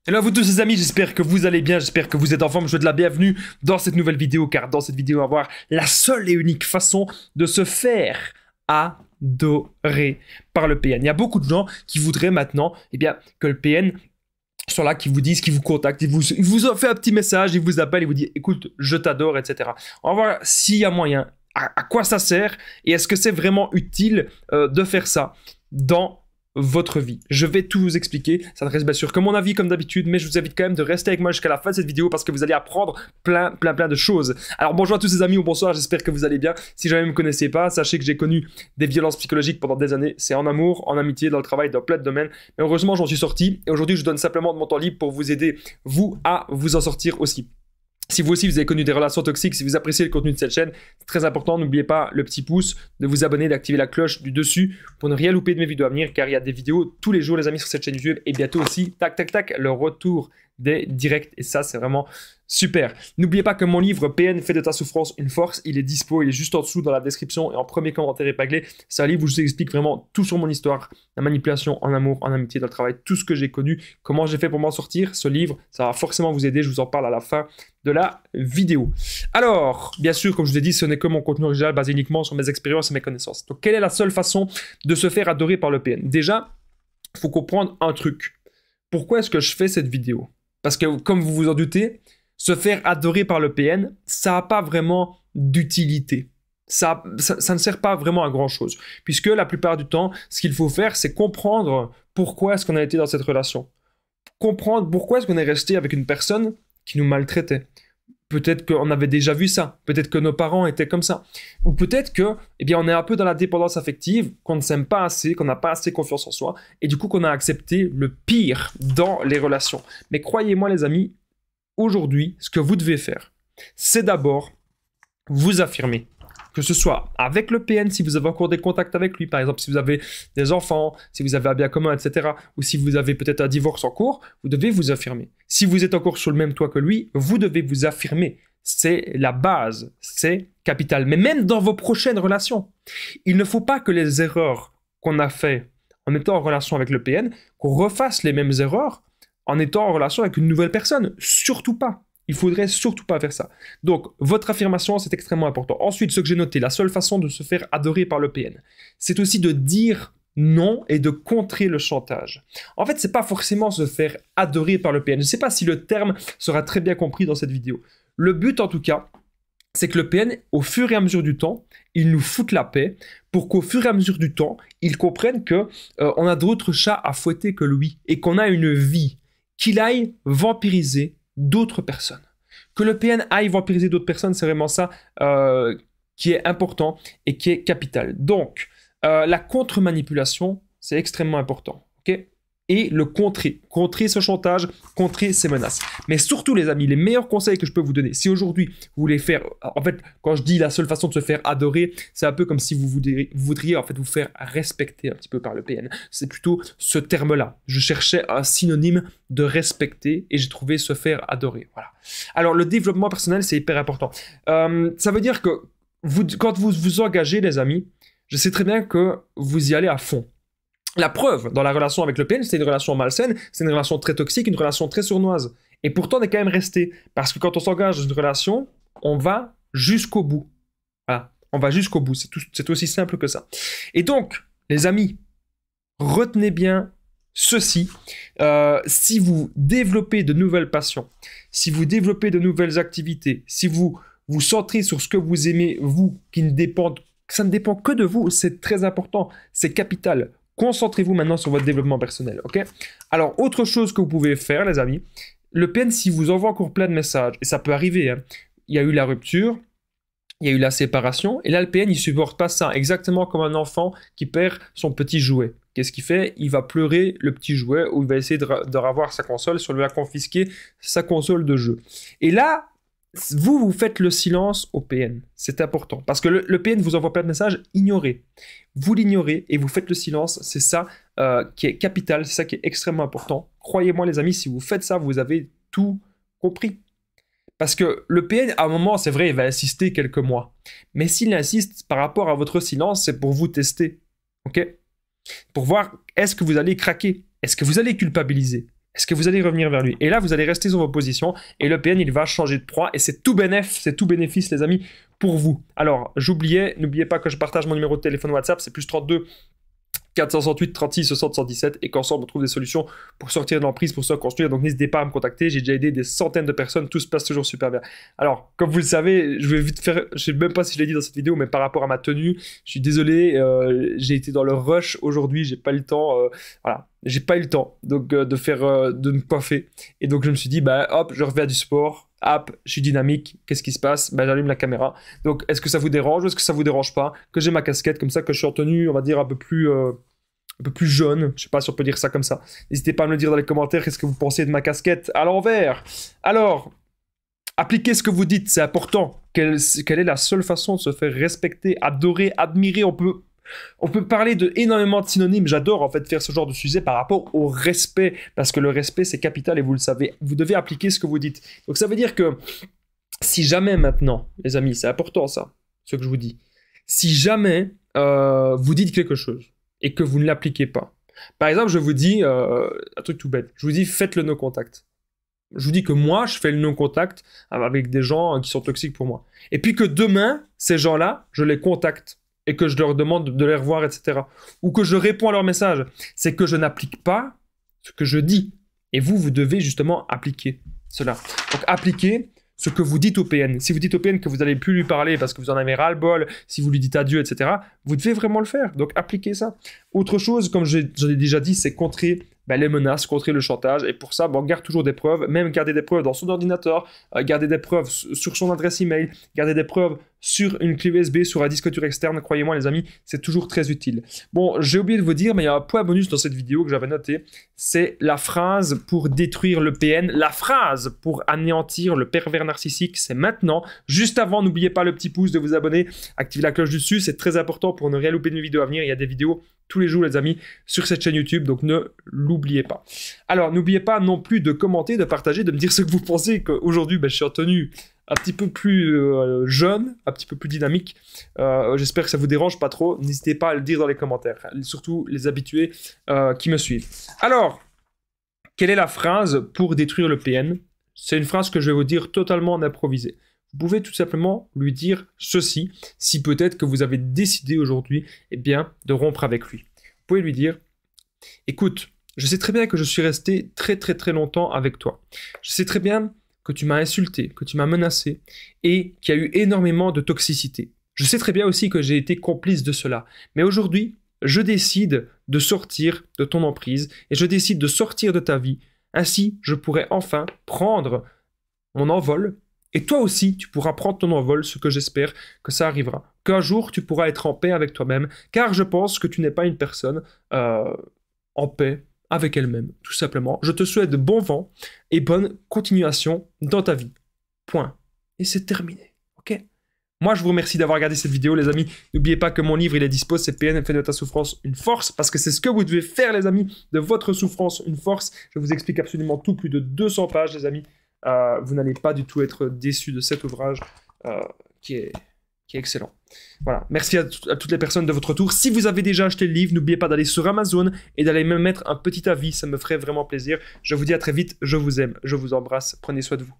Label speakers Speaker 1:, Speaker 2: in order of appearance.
Speaker 1: Hello à vous tous les amis, j'espère que vous allez bien, j'espère que vous êtes en forme, je vous souhaite la bienvenue dans cette nouvelle vidéo, car dans cette vidéo on va voir la seule et unique façon de se faire adorer par le PN. Il y a beaucoup de gens qui voudraient maintenant que le PN soit là, qui vous disent, qui vous contactent, il vous a fait un petit message, il vous appelle, il vous dit écoute, je t'adore, etc. On va voir s'il y a moyen, à quoi ça sert et est-ce que c'est vraiment utile de faire ça dans votre vie. Je vais tout vous expliquer, ça ne reste bien sûr que mon avis comme d'habitude, mais je vous invite quand même de rester avec moi jusqu'à la fin de cette vidéo parce que vous allez apprendre plein de choses. Alors bonjour à tous les amis ou bonsoir, j'espère que vous allez bien. Si jamais vous ne me connaissez pas, sachez que j'ai connu des violences psychologiques pendant des années, c'est en amour, en amitié, dans le travail, dans plein de domaines, mais heureusement j'en suis sorti et aujourd'hui je donne simplement de mon temps libre pour vous aider, vous, à vous en sortir aussi. Si vous aussi vous avez connu des relations toxiques, si vous appréciez le contenu de cette chaîne, c'est très important, n'oubliez pas le petit pouce, de vous abonner, d'activer la cloche du dessus pour ne rien louper de mes vidéos à venir, car il y a des vidéos tous les jours les amis sur cette chaîne YouTube et bientôt aussi, le retour des directs et ça c'est vraiment super. N'oubliez pas que mon livre PN fait de ta souffrance une force, il est dispo, il est juste en dessous dans la description et en premier commentaire épinglé. C'est un livre où je vous explique vraiment tout sur mon histoire, la manipulation en amour, en amitié, dans le travail, tout ce que j'ai connu, comment j'ai fait pour m'en sortir. Ce livre, ça va forcément vous aider, je vous en parle à la fin de la vidéo. Alors, bien sûr, comme je vous ai dit, ce n'est que mon contenu original basé uniquement sur mes expériences et mes connaissances. Donc, quelle est la seule façon de se faire adorer par le PN? Déjà, il faut comprendre un truc. Pourquoi est-ce que je fais cette vidéo? Parce que, comme vous vous en doutez, se faire adorer par le PN, ça n'a pas vraiment d'utilité. Ça ne sert pas vraiment à grand-chose. Puisque la plupart du temps, ce qu'il faut faire, c'est comprendre pourquoi est-ce qu'on a été dans cette relation. Comprendre pourquoi est-ce qu'on est resté avec une personne qui nous maltraitait. Peut-être qu'on avait déjà vu ça. Peut-être que nos parents étaient comme ça. Ou peut-être que, on est un peu dans la dépendance affective, qu'on ne s'aime pas assez, qu'on n'a pas assez confiance en soi, et du coup qu'on a accepté le pire dans les relations. Mais croyez-moi les amis, aujourd'hui, ce que vous devez faire, c'est d'abord vous affirmer. Que ce soit avec le PN, si vous avez encore des contacts avec lui, par exemple, si vous avez des enfants, si vous avez un bien commun, etc., ou si vous avez peut-être un divorce en cours, vous devez vous affirmer. Si vous êtes encore sur le même toit que lui, vous devez vous affirmer. C'est la base, c'est capital. Mais même dans vos prochaines relations, il ne faut pas que les erreurs qu'on a fait en étant en relation avec le PN, qu'on refasse les mêmes erreurs en étant en relation avec une nouvelle personne. Surtout pas. Il faudrait surtout pas faire ça. Donc, votre affirmation, c'est extrêmement important. Ensuite, ce que j'ai noté, la seule façon de se faire adorer par le PN, c'est aussi de dire non et de contrer le chantage. En fait, c'est pas forcément se faire adorer par le PN. Je ne sais pas si le terme sera très bien compris dans cette vidéo. Le but, en tout cas, c'est que le PN, au fur et à mesure du temps, il nous foute la paix pour qu'au fur et à mesure du temps, il comprenne que on a d'autres chats à fouetter que lui et qu'on a une vie, qu'il aille vampiriser d'autres personnes. Que le PN aille vampiriser d'autres personnes, c'est vraiment ça qui est important et qui est capital. Donc, la contre-manipulation, c'est extrêmement important. Okay, et le contrer. Contrer ce chantage, contrer ces menaces. Mais surtout, les amis, les meilleurs conseils que je peux vous donner, si aujourd'hui vous voulez faire... En fait, quand je dis la seule façon de se faire adorer, c'est un peu comme si vous voudriez en fait vous faire respecter un petit peu par le PN. C'est plutôt ce terme-là. Je cherchais un synonyme de respecter et j'ai trouvé se faire adorer. Voilà. Alors, le développement personnel, c'est hyper important. Ça veut dire que quand vous vous engagez, les amis, je sais très bien que vous y allez à fond. La preuve, dans la relation avec le PN, c'est une relation malsaine, c'est une relation très toxique, une relation très sournoise. Et pourtant, on est quand même resté. Parce que quand on s'engage dans une relation, on va jusqu'au bout. Voilà, on va jusqu'au bout. C'est aussi simple que ça. Et donc, les amis, retenez bien ceci. Si vous développez de nouvelles passions, si vous développez de nouvelles activités, si vous vous centrez sur ce que vous aimez, vous, ça ne dépend que de vous, c'est très important, c'est capital. Concentrez-vous maintenant sur votre développement personnel, ok? Alors, autre chose que vous pouvez faire, les amis, le PN, s'il vous envoie encore plein de messages, et ça peut arriver, hein, il y a eu la rupture, il y a eu la séparation, et là, le PN, il ne supporte pas ça, exactement comme un enfant qui perd son petit jouet. Qu'est-ce qu'il fait? Il va pleurer le petit jouet, ou il va essayer de revoir sa console, si on lui a confisqué sa console de jeu. Et là, vous faites le silence au PN. C'est important. Parce que le PN vous envoie plein de messages, ignorez. Vous l'ignorez et vous faites le silence. C'est ça qui est capital. C'est ça qui est extrêmement important. Croyez-moi les amis, si vous faites ça, vous avez tout compris. Parce que le PN, à un moment, c'est vrai, il va insister quelques mois. Mais s'il insiste par rapport à votre silence, c'est pour vous tester. Ok? Pour voir, est-ce que vous allez craquer? Est-ce que vous allez culpabiliser? Est-ce que vous allez revenir vers lui? Et là, vous allez rester sur vos positions et le PN, il va changer de proie et c'est tout bénéfice, les amis, pour vous. Alors, n'oubliez pas que je partage mon numéro de téléphone WhatsApp, c'est +32 468 36 60 117 et qu'ensemble on trouve des solutions pour sortir de l'emprise, pour se construire. Donc n'hésitez pas à me contacter, j'ai déjà aidé des centaines de personnes, tout se passe toujours super bien. Alors, comme vous le savez, je vais vite faire, je sais même pas si je l'ai dit dans cette vidéo, mais par rapport à ma tenue, je suis désolé, j'ai été dans le rush aujourd'hui, j'ai pas eu le temps, voilà, j'ai pas eu le temps donc de me coiffer. Et donc je me suis dit, bah hop, je reviens du sport, hop, je suis dynamique, qu'est-ce qui se passe? Bah j'allume la caméra. Donc est-ce que ça vous dérange ou est-ce que ça vous dérange pas? Que j'ai ma casquette comme ça, que je suis en tenue, on va dire un peu plus jaune, je sais pas si on peut dire ça comme ça. N'hésitez pas à me le dire dans les commentaires, qu'est-ce que vous pensez de ma casquette à l'envers. Alors, appliquez ce que vous dites, c'est important. Quelle est la seule façon de se faire respecter, adorer, admirer? On peut parler de énormément de synonymes. J'adore en fait faire ce genre de sujet par rapport au respect, parce que le respect c'est capital et vous le savez. Vous devez appliquer ce que vous dites. Donc ça veut dire que si jamais maintenant, les amis, c'est important ça, ce que je vous dis. Si jamais vous dites quelque chose et que vous ne l'appliquez pas. Par exemple, je vous dis un truc tout bête. Je vous dis faites le no contact. Je vous dis que moi, je fais le no contact avec des gens qui sont toxiques pour moi. Et puis que demain, ces gens-là, je les contacte et que je leur demande de les revoir, etc. Ou que je réponds à leurs messages. C'est que je n'applique pas ce que je dis. Et vous devez justement appliquer cela. Donc appliquez ce que vous dites au PN. Si vous dites au PN que vous n'allez plus lui parler parce que vous en avez ras-le-bol, si vous lui dites adieu, etc., vous devez vraiment le faire. Donc appliquez ça. Autre chose, comme j'en ai déjà dit, c'est contrer les menaces, contrer le chantage. Et pour ça, garde toujours des preuves, même garder des preuves dans son ordinateur, garder des preuves sur son adresse email, garder des preuves sur une clé USB, sur un disque dur externe. Croyez-moi, les amis, c'est toujours très utile. Bon, j'ai oublié de vous dire, mais il y a un point bonus dans cette vidéo que j'avais noté. C'est la phrase pour détruire le PN. La phrase pour anéantir le pervers narcissique, c'est maintenant. Juste avant, n'oubliez pas le petit pouce, de vous abonner, activer la cloche du dessus. C'est très important pour ne rien louper de mes vidéos à venir. Il y a des vidéos tous les jours, les amis, sur cette chaîne YouTube, donc ne l'oubliez pas. Alors, n'oubliez pas non plus de commenter, de partager, de me dire ce que vous pensez, qu'aujourd'hui, je suis en tenue un petit peu plus jeune, un petit peu plus dynamique. J'espère que ça vous dérange pas trop. N'hésitez pas à le dire dans les commentaires, surtout les habitués qui me suivent. Alors, quelle est la phrase pour détruire le PN? C'est une phrase que je vais vous dire totalement en improvisé. Vous pouvez tout simplement lui dire ceci, si peut-être que vous avez décidé aujourd'hui, de rompre avec lui. Vous pouvez lui dire, écoute, je sais très bien que je suis resté très longtemps avec toi. Je sais très bien que tu m'as insulté, que tu m'as menacé, et qu'il y a eu énormément de toxicité. Je sais très bien aussi que j'ai été complice de cela. Mais aujourd'hui, je décide de sortir de ton emprise, et je décide de sortir de ta vie. Ainsi, je pourrai enfin prendre mon envol. Et toi aussi, tu pourras prendre ton envol, ce que j'espère que ça arrivera. Qu'un jour, tu pourras être en paix avec toi-même, car je pense que tu n'es pas une personne en paix avec elle-même, tout simplement. Je te souhaite bon vent et bonne continuation dans ta vie. Point. Et c'est terminé, ok? Moi, je vous remercie d'avoir regardé cette vidéo, les amis. N'oubliez pas que mon livre, il est dispo, c'est PN, fait de ta souffrance une force, parce que c'est ce que vous devez faire, les amis, de votre souffrance une force. Je vous explique absolument tout, plus de 200 pages, les amis. Vous n'allez pas du tout être déçus de cet ouvrage qui est excellent. Voilà, merci à toutes les personnes de votre tour. Si vous avez déjà acheté le livre, n'oubliez pas d'aller sur Amazon et d'aller me mettre un petit avis, ça me ferait vraiment plaisir. Je vous dis à très vite, je vous aime, je vous embrasse, prenez soin de vous.